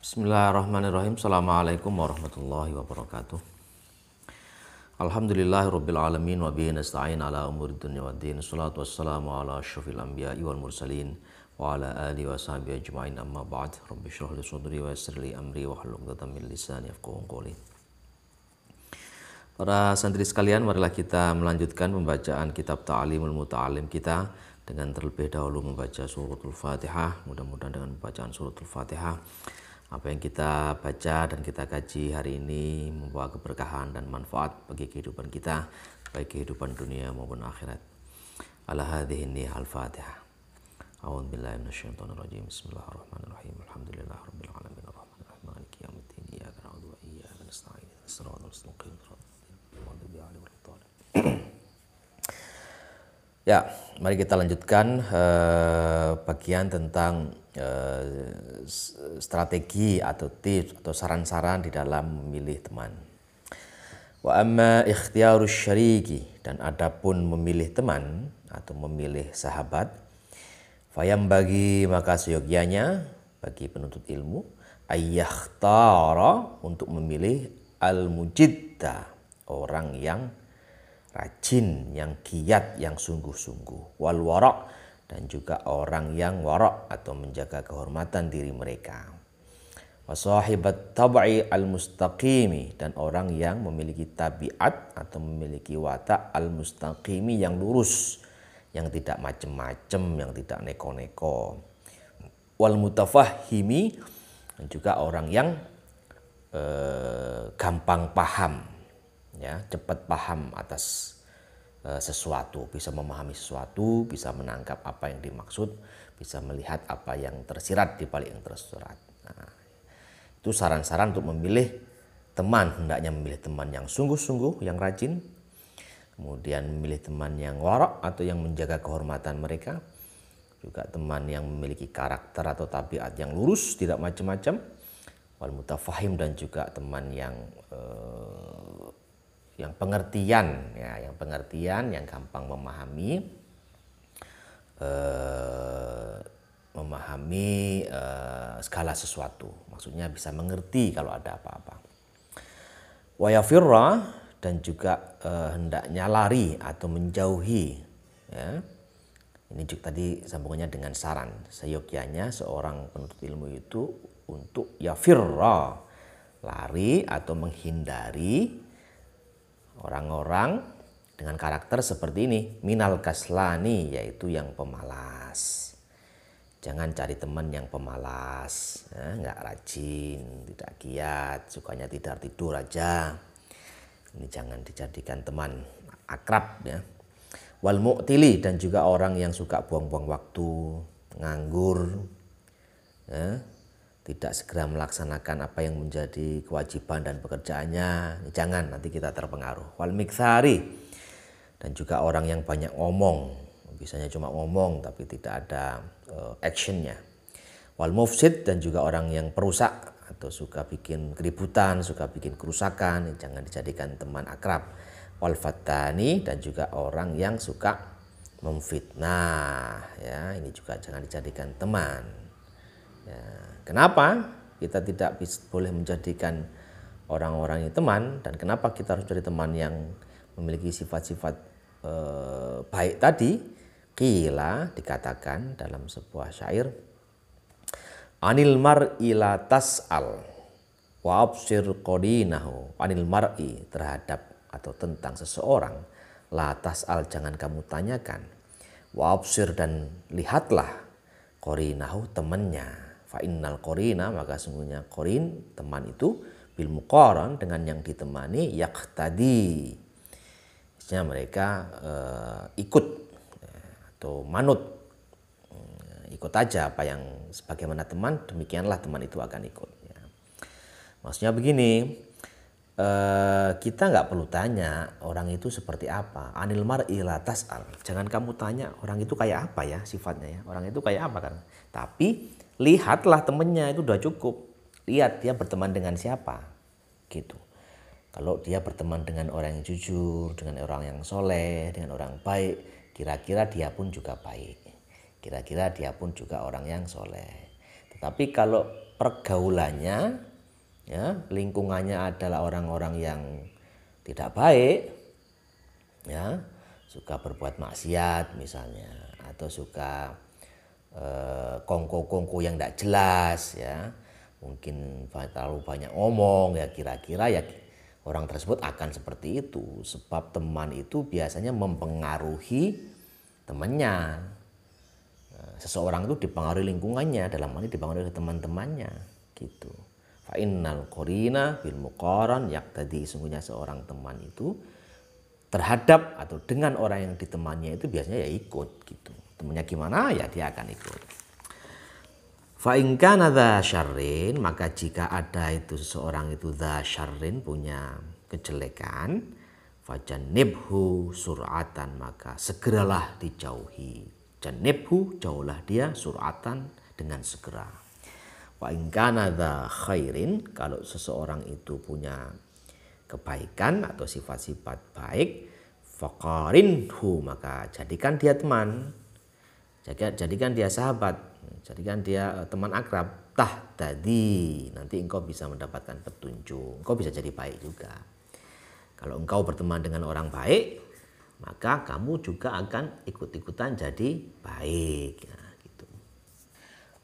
Bismillahirrahmanirrahim. Assalamualaikum warahmatullahi wabarakatuh. Alhamdulillahirabbil alamin wa bihi nasta'in ala umuri dunya waddin. Shalatu wassalamu ala asyrofil anbiya'i wal mursalin wa ala alihi wa sahbihi ajma'in, amma ba'd. Rabbi shrah li sadri wa yassir li amri wa hlul 'uqdatam min lisani yafqahu qawli. Para santri sekalian, marilah kita melanjutkan pembacaan kitab Ta'limul Muta'allim kita dengan terlebih dahulu membaca suratul Fatihah. Mudah-mudahan dengan bacaan suratul Fatihah apa yang kita baca dan kita kaji hari ini membawa keberkahan dan manfaat bagi kehidupan kita, baik kehidupan dunia maupun akhirat. Ala hadhihi al-Fatihah. A'udzu billahi minasyaitonir rajim. Bismillahirrahmanirrahim. Alhamdulillahirabbil alamin arrahmanir rahim maliki yaumiddin. Iyyaka na'budu wa iyyaka nasta'in. Shiratal mustaqim. Ya, mari kita lanjutkan bagian tentang strategi atau tips atau saran-saran di dalam memilih teman. Wa amma ikhtiyarus syariki, dan adapun memilih teman atau memilih sahabat, fayam bagi maka seyogyanya bagi penuntut ilmu ayyakhtara untuk memilih al-mujidda, orang yang rajin, yang giat, yang sungguh-sungguh, wal wara', dan juga orang yang wara' atau menjaga kehormatan diri mereka, wasahibat tab'i al-mustaqimi, dan orang yang memiliki tabiat atau memiliki watak al-mustaqimi, yang lurus, yang tidak macem-macem, yang tidak neko-neko, wal mutafahhimi, dan juga orang yang gampang paham, ya, cepat paham atas sesuatu, bisa memahami sesuatu, bisa menangkap apa yang dimaksud, bisa melihat apa yang tersirat di balik yang tersurat. Nah, itu saran-saran untuk memilih teman. Hendaknya memilih teman yang sungguh-sungguh, yang rajin, kemudian memilih teman yang wara' atau yang menjaga kehormatan mereka, juga teman yang memiliki karakter atau tabiat yang lurus, tidak macam-macam, wal mutafahim, dan juga teman yang pengertian, ya, yang pengertian, yang gampang memahami segala sesuatu. Maksudnya bisa mengerti kalau ada apa-apa. Wa yafirra, dan juga hendaknya lari atau menjauhi, ya. Ini juga tadi sambungannya dengan saran. Seyogyanya seorang penuntut ilmu itu untuk yafirra, lari atau menghindari orang-orang dengan karakter seperti ini, minal kaslani, yaitu yang pemalas. Jangan cari teman yang pemalas, ya, nggak rajin, tidak giat, sukanya tidur aja. Ini jangan dijadikan teman akrab, ya. Wal mu'tili, dan juga orang yang suka buang-buang waktu, nganggur, ya, tidak segera melaksanakan apa yang menjadi kewajiban dan pekerjaannya. Jangan, nanti kita terpengaruh. Wal miktsari, dan juga orang yang banyak ngomong, biasanya cuma ngomong tapi tidak ada actionnya. Wal mufsid, dan juga orang yang perusak atau suka bikin keributan, suka bikin kerusakan. Jangan dijadikan teman akrab. Wal fattani, dan juga orang yang suka memfitnah, ya, ini juga jangan dijadikan teman, ya. Kenapa kita tidak boleh menjadikan orang-orang ini teman, dan kenapa kita harus jadi teman yang memiliki sifat-sifat baik tadi? Qila, dikatakan dalam sebuah syair, anil mar'i la tas'al wa absir qadinahu. Anil mar'i, terhadap atau tentang seseorang, la tas'al, jangan kamu tanyakan, wa absir, dan lihatlah, qarinahu, temannya. Fa innal qarina, maka sungguhnya qarin, teman itu, bil muqaran, dengan yang ditemani, yaqtadi, maksudnya mereka ikut atau manut, ikut aja apa yang sebagaimana teman, demikianlah teman itu akan ikut, ya. Maksudnya begini, kita nggak perlu tanya orang itu seperti apa. Anil mar'i la tas'al, jangan kamu tanya orang itu kayak apa ya sifatnya, ya, orang itu kayak apa kan. Tapi lihatlah temennya, itu udah cukup. Lihat dia berteman dengan siapa, gitu. Kalau dia berteman dengan orang yang jujur, dengan orang yang soleh, dengan orang baik, kira-kira dia pun juga baik. Kira-kira dia pun juga orang yang soleh. Tetapi kalau pergaulannya, ya, lingkungannya adalah orang-orang yang tidak baik, ya, suka berbuat maksiat misalnya, atau suka kongko-kongko yang tidak jelas, ya, mungkin terlalu banyak ngomong, ya kira-kira ya orang tersebut akan seperti itu. Sebab teman itu biasanya mempengaruhi temannya. Seseorang itu dipengaruhi lingkungannya, dalam hal ini dipengaruhi teman-temannya, gitu. Fa innal qarina bil muqaran yaqtadi, sungguhnya seorang teman itu terhadap atau dengan orang yang ditemaninya itu biasanya ya ikut, gitu. Temannya gimana ya dia akan ikut. Fa in kana dza syarrin, maka jika ada itu seseorang itu dza syarrin, punya kejelekan, fajannibhu sur'atan, maka segeralah dijauhi. Jannibhu, jauhlah dia, sur'atan, dengan segera. Wa in kana dza khairin, kalau seseorang itu punya kebaikan atau sifat-sifat baik, faqarinhu, maka jadikan dia teman, jadikan dia sahabat, jadikan dia teman akrab. Tahtadi, nanti engkau bisa mendapatkan petunjuk, engkau bisa jadi baik juga. Kalau engkau berteman dengan orang baik, maka kamu juga akan ikut-ikutan jadi baik, ya, gitu.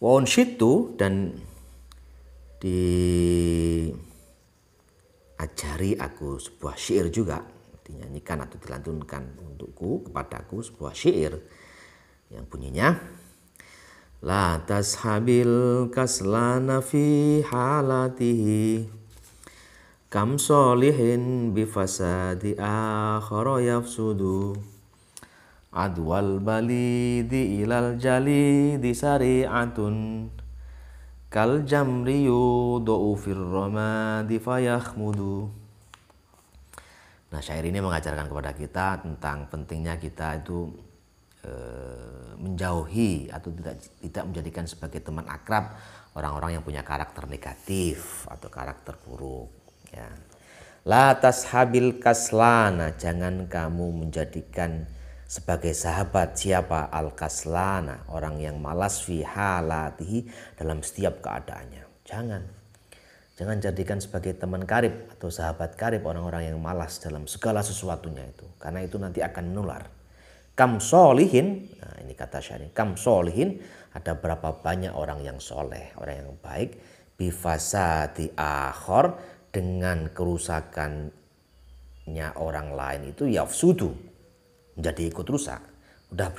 Wa unshitu, dan diajari aku sebuah syair juga, dinyanyikan atau dilantunkan untukku, kepadaku sebuah syair yang bunyinya, la tashabil kaslana fi halatihi, kam solihin bifasadi akhara yafsudu, adwal balidi ilal jalidi sari'atun, kal jamri yudu'u fir ramadi fayakhmudu. Nah, syair ini mengajarkan kepada kita tentang pentingnya kita itu menjauhi atau tidak menjadikan sebagai teman akrab orang-orang yang punya karakter negatif atau karakter buruk, ya. La tashabil kaslana, jangan kamu menjadikan sebagai sahabat siapa? Al kaslana, orang yang malas, fi halatihi, dalam setiap keadaannya. Jangan jadikan sebagai teman karib atau sahabat karib orang-orang yang malas dalam segala sesuatunya itu, karena itu nanti akan menular. Kam solihin, nah ini kata syair, kam solihin, ada berapa banyak orang yang soleh, orang yang baik, bifasadi akhor, dengan kerusakannya orang lain itu yafsudu, menjadi ikut rusak. Udah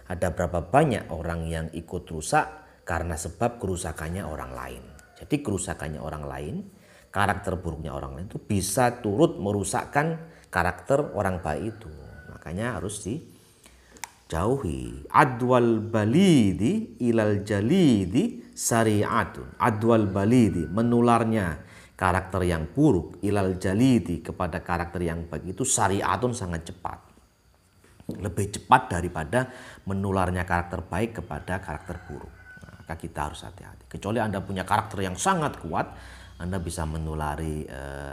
ada berapa banyak orang yang ikut rusak karena sebab kerusakannya orang lain. Jadi kerusakannya orang lain, karakter buruknya orang lain itu bisa turut merusakkan karakter orang baik itu. Makanya harus dijauhi. Adwal balidi ilal jalidi sari'atun. Adwal balidi, menularnya karakter yang buruk, ilal jalidi, kepada karakter yang baik itu sari'atun, sangat cepat. Lebih cepat daripada menularnya karakter baik kepada karakter buruk. Maka kita harus hati-hati. Kecuali Anda punya karakter yang sangat kuat, Anda bisa menulari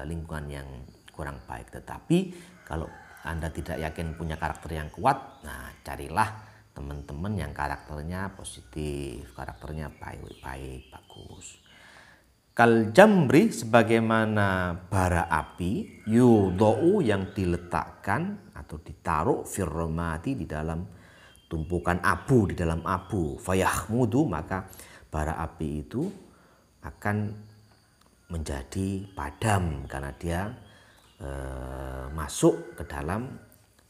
lingkungan yang kurang baik. Tetapi kalau Anda tidak yakin punya karakter yang kuat, nah carilah teman-teman yang karakternya positif, karakternya baik, bagus. Kal jamri, sebagaimana bara api, yudha'u, yang diletakkan atau ditaruh, firromati, di dalam tumpukan abu, di dalam abu, fayahmudu, maka bara api itu akan menjadi padam karena dia masuk ke dalam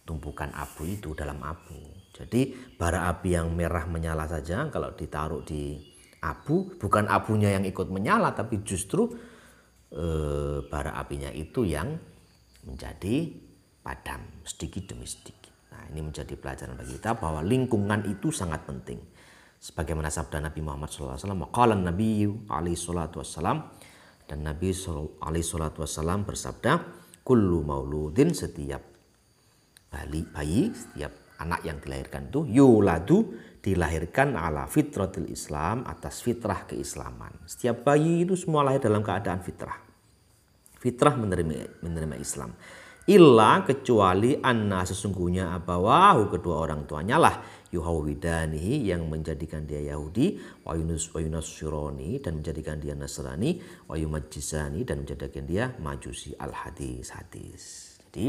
tumpukan abu itu, dalam abu. Jadi bara api yang merah menyala saja kalau ditaruh di abu, bukan abunya yang ikut menyala, tapi justru bara apinya itu yang menjadi padam sedikit demi sedikit. Nah, ini menjadi pelajaran bagi kita bahwa lingkungan itu sangat penting. Sebagaimana sabda Nabi Muhammad SAW, qala Nabi alaihi salatu wassalam, dan Nabi alaihi salatu wassalam bersabda, kullu mauludin, setiap bayi, setiap anak yang dilahirkan itu, yuladu, dilahirkan ala fitratil Islam, atas fitrah keislaman. Setiap bayi itu semua lahir dalam keadaan fitrah. Fitrah menerima Islam. Illa, kecuali anna, sesungguhnya abawahu, kedua orang tuanya lah, yuhawidanihi, yang menjadikan dia Yahudi, wa yunassirani, dan menjadikan dia Nasrani, wa yumajjisani, dan menjadikan dia Majusi. Al-hadis. Jadi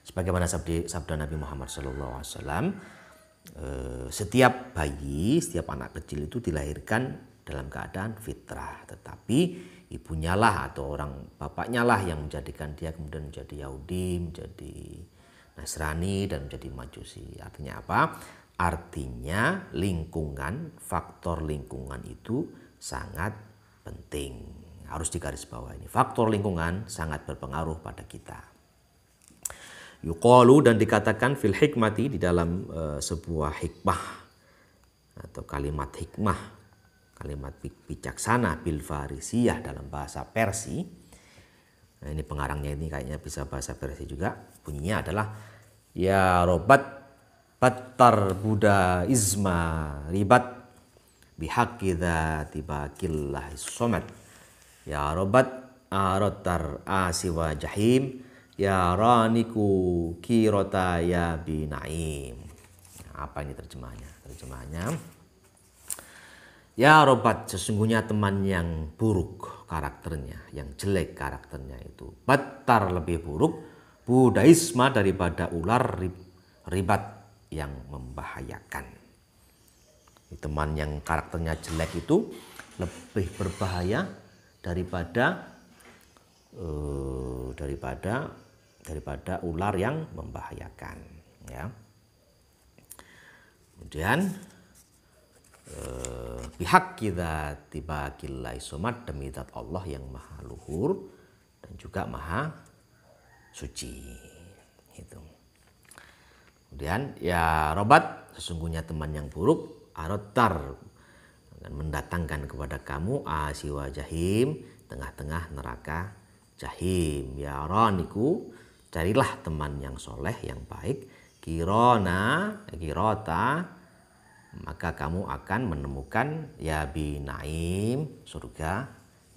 sebagaimana sabda Nabi Muhammad SAW, setiap bayi, setiap anak kecil itu dilahirkan dalam keadaan fitrah, tetapi ibunya lah atau orang bapaknya lah yang menjadikan dia kemudian menjadi Yahudi, menjadi Nasrani, dan menjadi Majusi. Artinya apa? Artinya lingkungan, faktor lingkungan itu sangat penting. Harus digarisbawahi. Faktor lingkungan sangat berpengaruh pada kita. Yuqalu, dan dikatakan fil hikmati, di dalam sebuah hikmah atau kalimat hikmah, kalimat bijaksana, bil farisiyah, dalam bahasa Persia. Nah, ini pengarangnya ini kayaknya bisa bahasa Persia juga. Bunyinya adalah ya robat battar buddha izma ribat bihaqqi dzati baqillah somad, ya robat arotar asiwa jahim, ya raniku kirota ya binaim. Nah, apa ini terjemahnya? Terjemahnya, ya robat, sesungguhnya teman yang buruk karakternya, yang jelek karakternya itu, battar, lebih buruk, budaisma, daripada ular, ribat, yang membahayakan. Teman yang karakternya jelek itu lebih berbahaya daripada ular yang membahayakan, ya. Kemudian pihak kita tiba kilai somat, demi zat Allah yang maha luhur dan juga maha suci. Itu. Kemudian ya robat, sesungguhnya teman yang buruk, arotar, dan mendatangkan kepada kamu asiwa jahim, tengah-tengah neraka jahim. Ya raniku, carilah teman yang soleh, yang baik, kirota, maka kamu akan menemukan ya binaim, surga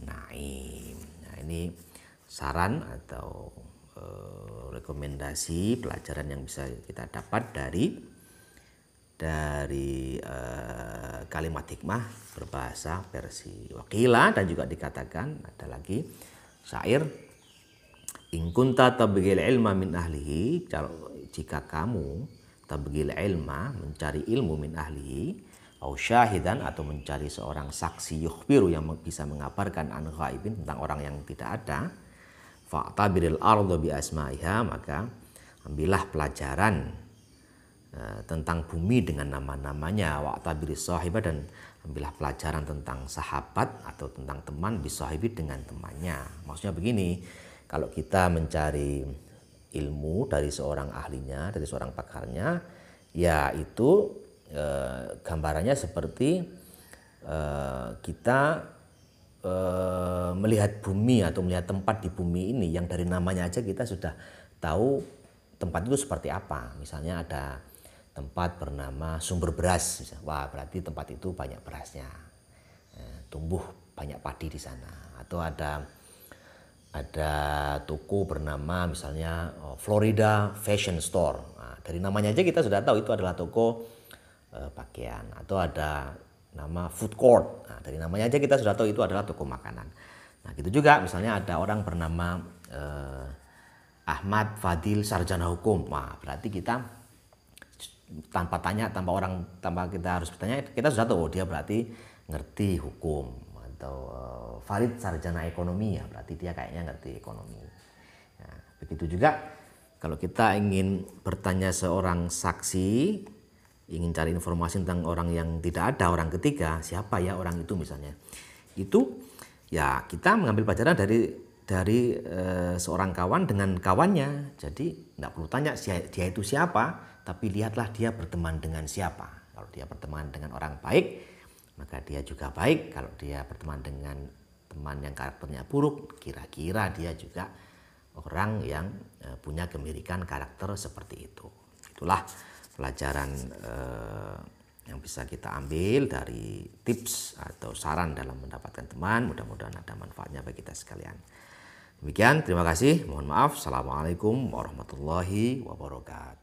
naim. Nah, ini saran atau rekomendasi pelajaran yang bisa kita dapat dari kalimat hikmah berbahasa Persia. Wakila, dan juga dikatakan, ada lagi syair, in kunta tabghil ilma min ahlihi, jika kamu tabghil ilma, mencari ilmu, min ahlihi, au syahidan, atau mencari seorang saksi, yukhbiru, yang bisa mengabarkan an ghaibin, tentang orang yang tidak ada, fa'tabiril ardu bi asma'iha, maka ambillah pelajaran tentang bumi dengan nama-namanya, wa'tabiris sahibah, dan ambillah pelajaran tentang sahabat atau tentang teman, bisahibi, dengan temannya. Maksudnya begini, kalau kita mencari ilmu dari seorang ahlinya, dari seorang pakarnya, ya itu gambarannya seperti kita melihat bumi atau melihat tempat di bumi ini yang dari namanya aja kita sudah tahu tempat itu seperti apa. Misalnya ada tempat bernama sumber beras, wah berarti tempat itu banyak berasnya, tumbuh banyak padi di sana. Atau ada toko bernama misalnya Florida Fashion Store. Nah, dari namanya aja kita sudah tahu itu adalah toko pakaian. Atau ada nama food court. Nah, dari namanya aja kita sudah tahu itu adalah toko makanan. Nah, gitu juga misalnya ada orang bernama Ahmad Fadil Sarjana Hukum. Wah, berarti kita tanpa kita harus bertanya, kita sudah tahu dia berarti ngerti hukum. Atau Farid Sarjana Ekonomi, ya berarti dia kayaknya ngerti ekonomi. Nah, begitu juga kalau kita ingin bertanya seorang saksi, ingin cari informasi tentang orang yang tidak ada, orang ketiga, siapa ya orang itu misalnya, itu ya kita mengambil pelajaran dari seorang kawan dengan kawannya. Jadi tidak perlu tanya dia itu siapa, tapi lihatlah dia berteman dengan siapa. Kalau dia berteman dengan orang baik, maka dia juga baik. Kalau dia berteman dengan teman yang karakternya buruk, kira-kira dia juga orang yang punya kemirikan karakter seperti itu. Itulah pelajaran yang bisa kita ambil dari tips atau saran dalam mendapatkan teman. Mudah-mudahan ada manfaatnya bagi kita sekalian. Demikian, terima kasih. Mohon maaf. Assalamualaikum warahmatullahi wabarakatuh.